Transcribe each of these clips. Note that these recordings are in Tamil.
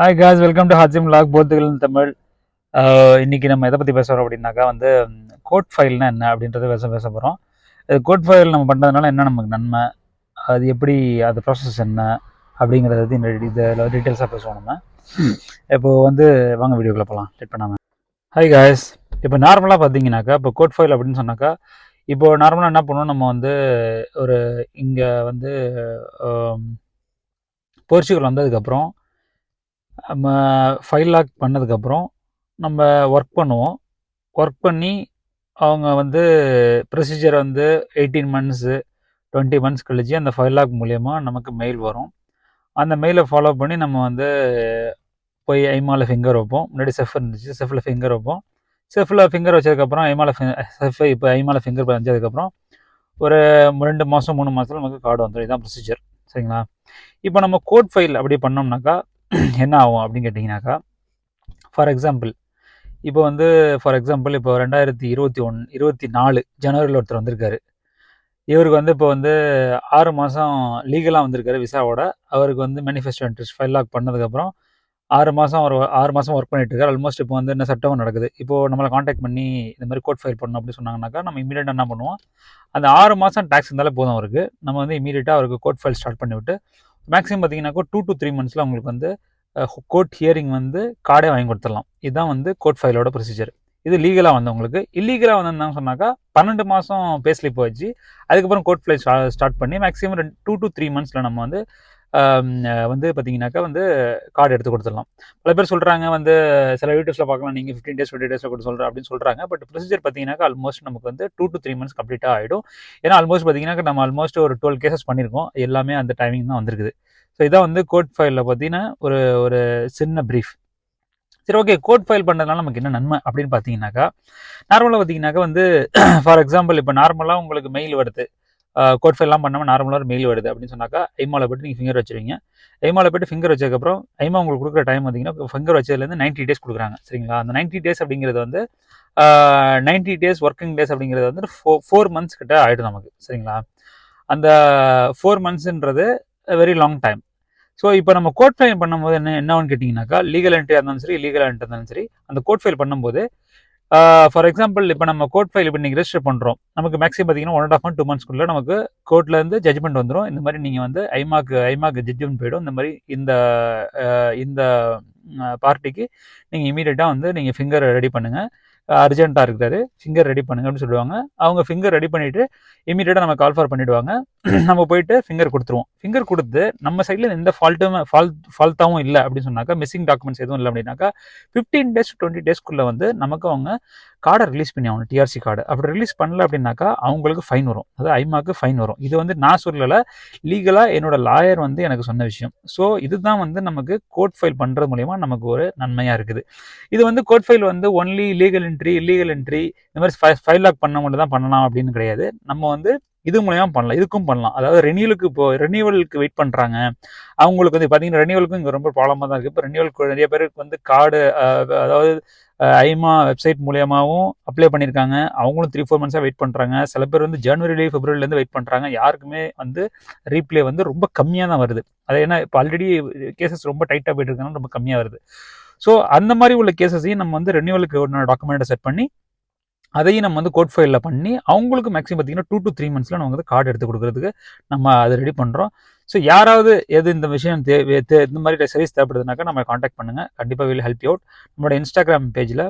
ஹாய் காய்ஸ், வெல்கம் டு ஹாஜிம் லாக் போத்துகள் தமிழ். இன்னைக்கு நம்ம எதை பற்றி பேசுகிறோம் அப்படின்னாக்கா கோட் ஃபைல்னா என்ன அப்படின்றத பேச போகிறோம். கோட் ஃபைல் நம்ம பண்ணுறதுனால என்ன நமக்கு நன்மை, அது எப்படி, அது ப்ராசஸ் என்ன அப்படிங்கிறத பற்றி இதில் டீட்டெயில்ஸாக பேசுவோம் நம்ம. இப்போது வாங்க வீடியோக்குள்ளே போகலாம் லேட் பண்ணாமல். ஹாய் காய்ஸ், இப்போ நார்மலாக பார்த்தீங்கன்னாக்கா இப்போ கோட் ஃபைல் அப்படின்னு சொன்னாக்கா இப்போது நார்மலாக என்ன பண்ணுவோம், நம்ம ஒரு இங்கே போர்ச்சுகல் வந்ததுக்கப்புறம் நம்ம ஃபைல் லாக் பண்ணதுக்கப்புறம் நம்ம ஒர்க் பண்ணுவோம். ஒர்க் பண்ணி அவங்க ப்ரொசீஜர் 18 மந்த்ஸு 20 மந்த்ஸ் கழிச்சு அந்த ஃபைல் லாக் மூலயமா நமக்கு மெயில் வரும். அந்த மெயிலை ஃபாலோ பண்ணி நம்ம போய் ஐமாவில் ஃபிங்கர் வைப்போம். முன்னாடி செஃப் இருந்துச்சு, செஃப்பில் ஃபிங்கர் வைப்போம். செஃப்பில் ஃபிங்கர் வச்சதுக்கப்புறம் செஃப் இப்போ ஐமாவில் ஃபிங்கர் வச்சதுக்கப்புறம் ஒரு 2 மாதம் 3 மாதத்தில் நமக்கு கார்டு வந்துடும். இதுதான் ப்ரொசீஜர், சரிங்களா? இப்போ நம்ம கோட் ஃபைல் அப்படி பண்ணோம்னாக்கா என்ன ஆகும் அப்படின்னு கேட்டிங்கனாக்கா, ஃபார் எக்ஸாம்பிள் இப்போ 2024 ஜனவரியில் ஒருத்தர் வந்திருக்காரு. இவருக்கு இப்போ 6 மாதம் லீகலாக வந்திருக்காரு விசாவோட. அவருக்கு மேனிஃபெஸ்டோ இன்ட்ரெஸ்ட் ஃபைல் லாக் பண்ணதுக்கப்புறம் 6 மாதம் ஒர்க் பண்ணிட்டு இருக்காரு. ஆல்மோஸ்ட் இப்போ என்ன சட்டம் நடக்குது, இப்போது நம்மளை காண்டாக்ட் பண்ணி இந்த மாதிரி கோட் ஃபைல் பண்ணணும் அப்படின்னு சொன்னாங்கன்னாக்கா நம்ம இமீடியட்டாக என்ன பண்ணுவோம், அந்த 6 மாதம் டேக்ஸ் இருந்தாலே போதும் அவருக்கு. நம்ம இமீடியட்டாக அவருக்கு கோட் ஃபைல் ஸ்டார்ட் பண்ணிவிட்டு மேக்ஸிமம் பார்த்தீங்கன்னாக்கா 2 to 3 மந்த்ஸில் அவங்களுக்கு கோர்ட் ஹியரிங் கார்டே வாங்கி கொடுத்துடலாம். இதுதான் கோர்ட் ஃபைலோட ப்ரொசீஜர். இது லீகலாக வந்தவங்களுக்கு. இல்லீகலாக வந்திருந்தாங்க சொன்னாக்கா 12 மாதம் பே ஸ்லிப் வச்சு அதுக்கப்புறம் கோர்ட் ஃபைல் ஸ்டார்ட் பண்ணி மேக்ஸிமம் 2 to 3 மந்த்ஸில் நம்ம பார்த்தீங்கன்னாக்கா கார்டு எடுத்து கொடுத்துடலாம். பல பேர் சொல்கிறாங்க சில வீடியோஸில் பார்க்கலாம், நீங்கள் 15 days 20 days கூட சொல்கிறேன் அப்படின்னு சொல்கிறாங்க. பட் ப்ரொசீஜர் பார்த்தீங்கன்னாக்கா ஆல்மோஸ்ட் நமக்கு 2 to 3 மந்த்ஸ் கம்ப்ளீட்டாக ஆகிடும். ஏன்னா ஆல்மோஸ்ட் பார்த்தீங்கன்னா நம்ம ஆல்மோஸ்ட் ஒரு 12 கேசஸ் பண்ணியிருக்கோம். எல்லாமே அந்த டைமிங் தான் வந்திருக்குது. ஸோ இதான் கோட் ஃபைலில் பார்த்தீங்கன்னா ஒரு சின்ன ப்ரீஃப். சரி, ஓகே. கோட் ஃபைல் பண்ணுறதுனால நமக்கு என்ன நன்மை அப்படின்னு பார்த்தீங்கன்னாக்கா, நார்மலாக பார்த்தீங்கன்னாக்கா ஃபார் எக்ஸாம்பிள் இப்போ நார்மலாக உங்களுக்கு மெயில் வருது, கோட் ஃபைல்லாம் பண்ணாமல் நார்மலாக ஒரு மெயில் வருது அப்படின்னு சொன்னாக்கா ஐமாவில் போய்ட்டு நீங்கள் ஃபிங்கர் வச்சுருவீங்க. ஐமாவில் போய்ட்டு ஃபிங்கர் வச்சதுக்கப்புறம் ஐமா உங்களுக்கு கொடுக்குற டைம் பார்த்தீங்கன்னா ஃபிங்கர் வச்சதுலேருந்து 90 days கொடுக்குறாங்க, சரிங்களா? அந்த 90 days அப்படிங்கிறது 90 days ஒர்க்கிங் டேஸ் அப்படிங்கிறது 4 months கிட்ட ஆகிடும் நமக்கு, சரிங்களா? அந்த 4 monthsன்றது வெரி லாங் டைம். ஸோ இப்போ நம்ம கோட் ஃபைல் பண்ணும்போது என்னன்னு கேட்டிங்கனாக்கா, லீகல் என்ட்ரியாக இருந்தாலும் சரி, இல்லீகல் என்ட்ரி இருந்தாலும் சரி, அந்த கோட் ஃபைல் பண்ணும்போது ஃபார் எக்ஸாம்பிள் இப்போ நம்ம கோட் ஃபைல் இப்போ நீங்கள் ரெஜிஸ்டர் பண்ணுறோம், நமக்கு மேக்ஸிமம் பார்த்தீங்கன்னா 1.5 month 2 monthsக்குள்ளே நமக்கு கோர்ட்லேருந்து ஜட்ஜ்மெண்ட் வந்துடும். இந்த மாதிரி நீங்கள் ஐமாக்கு ஜட்ஜ்மெண்ட் போய்டும். இந்த மாதிரி இந்த பார்ட்டிக்கு நீங்கள் இமீடியட்டாக நீங்கள் ஃபிங்கர் ரெடி பண்ணுங்கள், அர்ஜென்ட்டாக இருக்காரு, ஃபிங்கர் ரெடி பண்ணுங்க அப்படின்னு சொல்லுவாங்க. அவங்க ஃபிங்கர் ரெடி பண்ணிவிட்டு இமீடியட்டாக நம்ம கால் ஃபார் பண்ணிவிடுவாங்க. நம்ம போயிட்டு ஃபிங்கர் கொடுத்துருவோம். ஃபிங்கர் கொடுத்து நம்ம சைடில் எந்த ஃபால்ட்டாகவும் இல்லை அப்படின்னு சொன்னாக்கா, மிஸ்ஸிங் டாக்குமெண்ட்ஸ் எதுவும் இல்லை அப்படின்னாக்கா 15 days to 20 daysக்குள்ளே நமக்கு அவங்க கார்டை ரிலீஸ் பண்ணி ஆகணும், டிஆர்சி கார்டு. அப்படி ரிலீஸ் பண்ணல அப்படின்னாக்கா அவங்களுக்கு ஃபைன் வரும், அதாவது ஐமாக்கு ஃபைன் வரும். இது நான் சொல்லலை, லீகலாக என்னோட லாயர் எனக்கு சொன்ன விஷயம். ஸோ இதுதான் நமக்கு கோட் ஃபைல் பண்ணுறது மூலயமா நமக்கு ஒரு நன்மையாக இருக்குது. இது code file only legal entry, illegal entry இந்த மாதிரி ஃபைல் லாக் பண்ண மட்டும் தான் பண்ணலாம் அப்படின்னு கிடையாது. நம்ம இது மூலயமா பண்ணலாம், இதுக்கும் பண்ணலாம். அதாவது ரெனியூவலுக்கு வெயிட் பண்ணுறாங்க அவங்களுக்கு பார்த்தீங்கன்னா, ரெனியூவலுக்கும் இங்கே ரொம்ப ப்ராப்ளமாக தான் இருக்குது. இப்போ ரெனியூவலுக்கு நிறைய பேருக்கு கார்டு அதாவது ஐமா வெப்சைட் மூலியமாகவும் அப்ளை பண்ணியிருக்காங்க. அவங்களும் 3-4 months வெயிட் பண்ணுறாங்க. சில பேர் ஜனவரி பிப்ரவரிலேருந்து வெயிட் பண்ணுறாங்க. யாருக்குமே ரீப்ளே ரொம்ப கம்மியாக தான் வருது. அது ஏன்னா இப்போ ஆல்ரெடி கேசஸ் ரொம்ப டைட்டாக போயிட்டு இருக்காங்க, ரொம்ப கம்மியாக வருது. ஸோ அந்த மாதிரி உள்ள கேசஸையும் நம்ம ரெனியூவலுக்கு ஒரு டாக்குமெண்ட்டை செட் பண்ணி அதையும் நம்ம கோட் ஃபைலில் பண்ணி அவங்களுக்கு மேக்ஸிமம் பார்த்தீங்கன்னா 2 to 3 monthsல நம்ம கார்டு எடுத்து கொடுக்குறதுக்கு நம்ம அதை ரெடி பண்ணுறோம். ஸோ யாராவது இந்த விஷயம் இந்த மாதிரி சர்வீஸ் தேவைப்படுதுனாக்கா நம்ம காண்டாக்ட் பண்ணுங்கள், கண்டிப்பாக வில் ஹெல்ப் யூ அவுட். நம்மளோட இன்ஸ்டாகிராம் பேஜில்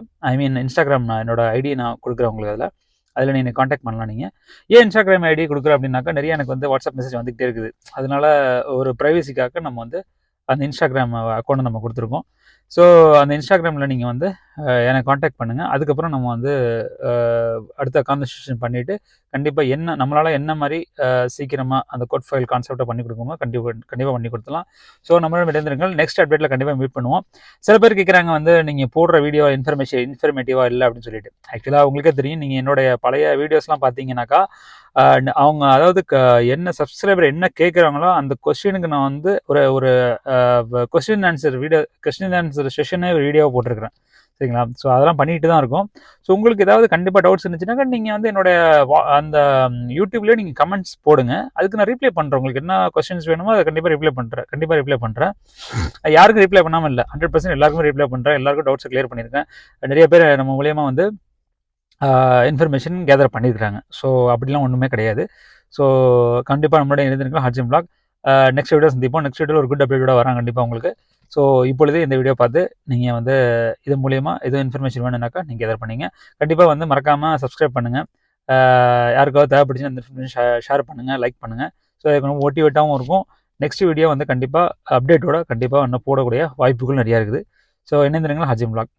இன்ஸ்டாகிராம் என்னோட ஐடி நான் கொடுக்குறேன் உங்களுக்கு. அதில் நீங்கள் காண்டாக்ட் பண்ணலாம். நீங்கள் ஏன் இன்ஸ்டாகிராம் ஐடி கொடுக்குறேன் அப்படின்னாக்கா, நிறைய எனக்கு வாட்ஸ்அப் மெசேஜ் வந்துகிட்டே இருக்குது. அதனால ஒரு ப்ரைவசிக்காக நம்ம அந்த இன்ஸ்டாகிராம் அக்கௌண்ட்டை நம்ம கொடுத்துருக்கோம். ஸோ அந்த இன்ஸ்டாகிராமில் நீங்கள் என்னை காண்டாக்ட் பண்ணுங்கள். அதுக்கப்புறம் நம்ம அடுத்த கான்வர்சேஷன் பண்ணிவிட்டு கண்டிப்பாக நம்மளால் என்ன மாதிரி சீக்கிரமாக அந்த கோட் ஃபைல் கான்செப்டை பண்ணி கொடுக்குமோ கண்டிப்பாக பண்ணி கொடுத்துலாம். ஸோ நம்மளோட விடைந்திருங்கள். நெக்ஸ்ட் அப்டேட்டில் கண்டிப்பாக மீட் பண்ணுவோம். சில பேர் கேட்குறாங்க நீங்கள் போடுற வீடியோ இன்ஃபர்மேட்டிவாக இல்லை அப்படின்னு சொல்லிட்டு. ஆக்சுவலாக உங்களுக்கே தெரியும், நீங்கள் என்னுடைய பழைய வீடியோஸ்லாம் பார்த்தீங்கன்னாக்கா அவங்க அதாவது என்ன சப்ஸ்கிரைபர் என்ன கேட்குறாங்களோ அந்த கொஸ்டினுக்கு நான் ஒரு கொஸ்டின் ஆன்சர் செஷனே வீடியோவை போட்டிருக்கிறேன். சரிங்களா? ஸோ அதெல்லாம் பண்ணிட்டு தான் இருக்கோம். ஸோ உங்களுக்கு ஏதாவது கண்டிப்பாக டவுட்ஸ் இருந்துச்சுனாக்கா நீங்கள் வந்து என்னோடய அந்த யூடியூப்லேயே நீங்கள் கமெண்ட்ஸ் போடுங்க. அதுக்கு நான் ரிப்ளை பண்ணுறேன். உங்களுக்கு என்ன கொஸ்டின்ஸ் வேணுமோ அதை கண்டிப்பாக ரிப்ளை பண்ணுறேன். யாருக்கும் ரிப்ளை பண்ணாமல் இல்லை, 100% எல்லாருக்குமே ரிப்ளை பண்ணுறேன். எல்லாருக்கும் டவுட்ஸை கிளியர் பண்ணியிருக்கேன். நிறைய பேர் நம்ம மூலியமா வந்து இன்ஃபர்மேஷன் கேதர் பண்ணியிருக்கிறாங்க. ஸோ அப்படிலாம் ஒன்றுமே கிடையாது. ஸோ கண்டிப்பாக நம்மளோட இணைந்திருக்கலாம் ஹாட்சிம் பிளாக். நெக்ஸ்ட் வீடியோ சந்திப்போம். நெக்ஸ்ட் வீடியோவில் ஒரு குட் அப்டேட்டோட வராங்க கண்டிப்பாக உங்களுக்கு. ஸோ இப்பொழுதே இந்த வீடியோ பார்த்து நீங்கள் வந்து இது மூலியமா எதுவும் இன்ஃபர்மேஷன் வேணும்னாக்கா நீங்கள் கேதர் பண்ணிங்க. கண்டிப்பாக வந்து மறக்காமல் சப்ஸ்கிரைப் பண்ணுங்கள். யாருக்காவது தேவைப்பட்டுச்சுன்னா இந்த இன்ஃபர்மேஷன் ஷேர் பண்ணுங்கள், லைக் பண்ணுங்கள். ஸோ அதுக்கு ரொம்ப மோட்டிவேட்டாகவும் இருக்கும். நெக்ஸ்ட் வீடியோ வந்து கண்டிப்பாக அப்டேட்டோட கண்டிப்பாக இன்னும் போடக்கூடிய வாய்ப்புகள் நிறையா இருக்குது. ஸோ இணைந்திருங்கள் ஹாட்சிம் பிளாக்.